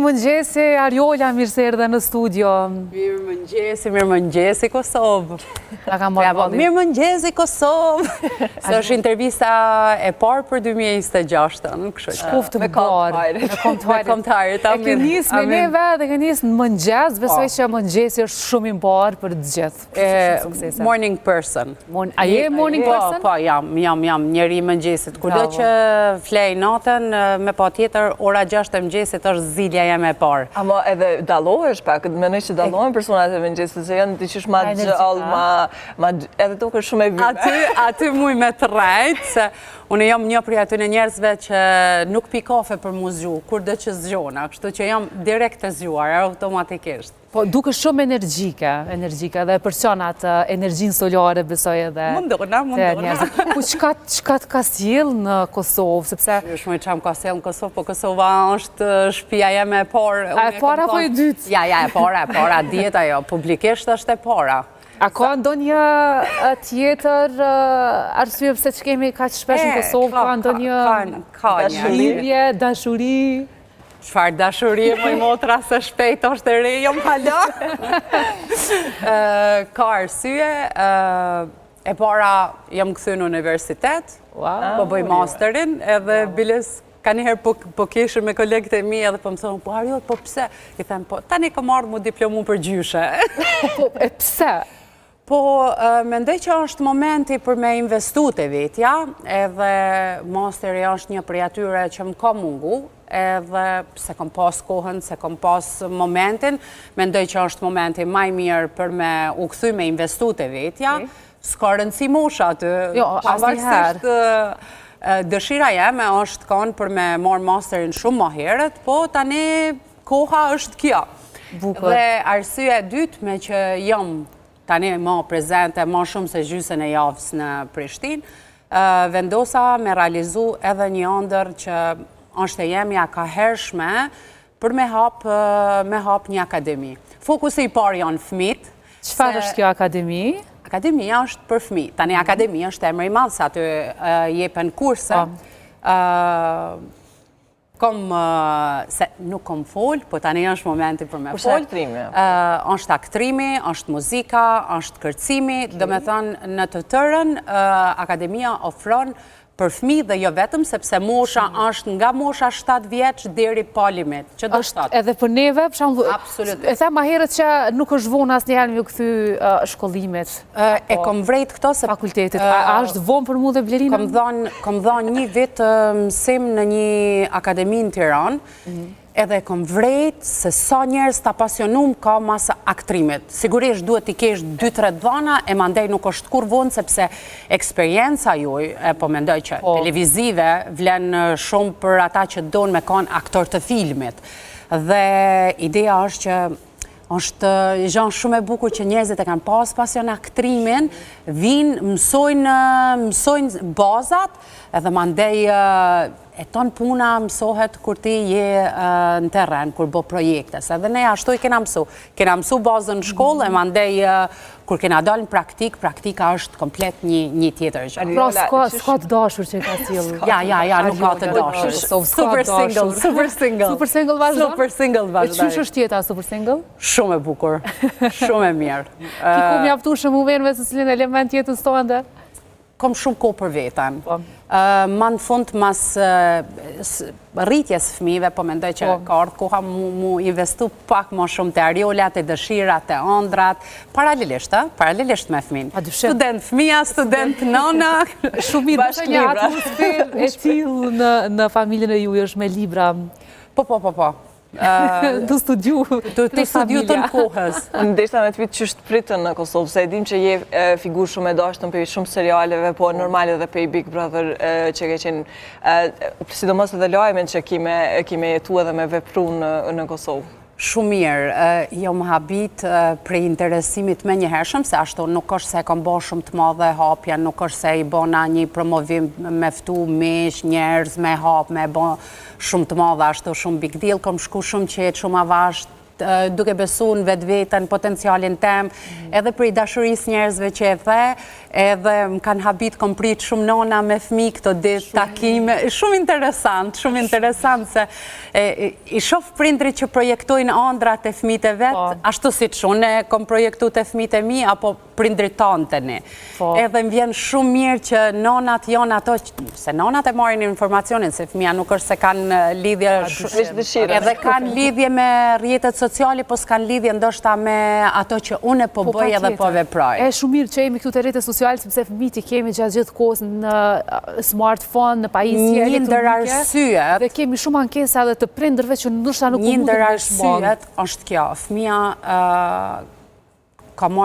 Mirëmëngjesi, Ariola, mirë se erdhe në studio. Mirëmëngjesi Kosovë. Mirëmëngjesi Kosovë. Së është intervista e parë për 2026. Qoftë më parë. Me komtarë. E ke njësë me neve dhe ke njësë në mëngjes, besoj që mëngjesi është shumë i parë për gjithë. Morning person. A je morning person? Po, jam njeri mëngjesit. Kudo që flej natën, me pa tjetër, ora 6 e mëngjesit është zilja jeme e parë. Ama edhe dalohesh pak, menoj që dalohen personat e mëngjesit, se janë të qysh ma gjallë, edhe duke shumë e vime. Aty muj me të rajtë, se unë jam një prej aty në njerëzve që nuk pi kafe për mu zgju, kur dhe që zgjona, kështu që jam direkt të zgjuar, automatikisht. Po, duke shumë energjike dhe përçonat energjinë solare, besoj edhe. Mundona. Po, qka të ka sjell në Kosovë, sepse... Shumë i qamë ka sjell në Kosovë, po Kosova është shpia jeme e parë. A e para po e dytë? Ja, e para, djeta jo, publikisht është e para. A ka ndonjë tjetër arsye pse që kemi kaq shpesh në Kosovë, ka ndonjë lidhje, dashuri? Çfarë dashurie më i motra se shpejt është e re, jom hala. Ka arsye, e para jam këthy në universitet, po bëj masterin, edhe biles ka njëherë po keshën me kolegët e mi edhe po më thonë, po Ariol, po pse? I them, po tani kam ardhur mu diplomu për gjyshe. Po, e pse? Po, mendoj që është momenti për me investu të vetja, edhe masteri është një prej atyre që më ka mungu, edhe se kom pas kohën, se kom pas momentin, mendoj që është momenti maj mirë për me u këthy me investu të vetja, s'ka rëndësi mosha aty. Jo, asnjëherë. Dëshira jeme është kanë për me marë masterin shumë më herët, po tani koha është kjo. Dhe arsye e dytë me që jam tani më prezente, më shumë se gjysën e javës në Prishtinë, vendosa me realizu edhe një ëndër që është e jemja ka hershme për me hap një akademi. Fokusi i parë janë fëmijët. Çfarë është kjo akademi? Akademia është për fëmijë. Tani akademia është emri i madh, se aty jepen kurse. Nuk kom fol, po tani është momenti për me fol. Është aktrimi? Është aktrimi, është muzika, është kërcimi. Do me thënë, në të tërën, akademia ofron për fëmijë dhe jo vetëm, sepse mosha është nga mosha 7 vjeç deri pa limit. Që do 7. Edhe për neve, për shembull, absolutisht. E them ma herët që nuk është vonë asnjëherë me u kthy shkollimet. E kom vrejt këto se fakultetit. A është vonë për mua dhe Blerina? Kom dhënë një vit mësim në një akademi në Tiranë. Edhe kom vrejt se sa njerëz të apasionum ka masa aktrimit. Sigurisht duhet t'i kesh 2-3 dhana, e mandej nuk është kur vonë, sepse eksperienca juj, po mendoj që televizive vlen shumë për ata që donë me kanë aktor të filmit. Dhe ideja është që është gjanë shumë e bukur që njerëzit e kanë pas pasion aktrimin, vinë, mësojnë bazat, edhe mandej e tonë puna mësohet kur ti je në terren, kur bo projektes. Edhe ne ashtu i kena mësu. Kena mësu bazën në shkollë, e mandej kur kena dalë në praktika është komplet një tjetër gjë. Pra, s'ka të dashur që ka s'jellë. Ja, nuk ka të dashur. Super single. Super single vazhdo? Super single vazhdo. E qysh është tjeta super single? Shumë e bukur, shumë e mirë. Ki ku mjaftu shumë uverve se cilin element jetës tonë? Kom shumë kohë për vetën. Ma në fund mas rritjes fëmijëve, po mendoj që ka ardhur koha mu investu pak më shumë të Ariolat, të dëshirat, të ëndrat, paralelisht me fëmin. Student fëmija, student nëna. Shumë mirë, bashkë një atmosferë e tillë në familjen e juaj është me libra. Po. Të studiu të në kohës. Ndeshta me të pitë që është pritën në Kosovë, se edhim që je figur shumë e dashtën për shumë serialeve, po normal edhe për Big Brother që ke qenë, sidomos edhe lajmen që kime jetu edhe me vepru në Kosovë. Shumë mirë, jo më habit prej interesimit me njëhershëm, se ashtu nuk është se kom bo shumë të madhe hapja, nuk është se i bona një promovim me ftu mesh, njerëz me hap, me bo shumë të madhe, ashtu shumë big deal, kom shku shumë qetë, shumë avasht, duke besu në vetë vetën, potencialin tem, edhe për i dashuris njerëzve që e the, edhe më kanë habit kom prit shumë nona me fmi këto ditë takime, shumë interesant se i shof prindrit që projektojnë andrat e fmit e vetë, ashtu si që unë kom projektu të fmit e mi, apo prindrit tanë të ne. Edhe më vjen shumë mirë që nonat janë ato, se nonat e marrin informacionin, se fmija nuk është se kanë lidhje, edhe kanë lidhje me rrjetet sociali, po s'kan lidhje ndoshta me ato që unë po bëj edhe po veproj. E shumë mirë që jemi këtu të rrjetet sociale, sepse fëmijët i kemi gjatë gjithë kohës në smartphone, në pajisje elektronike. Një ndër arsyet. Dhe kemi shumë ankesa edhe të prindërve që ndoshta nuk Një ndër arsyet është kjo, fëmija ka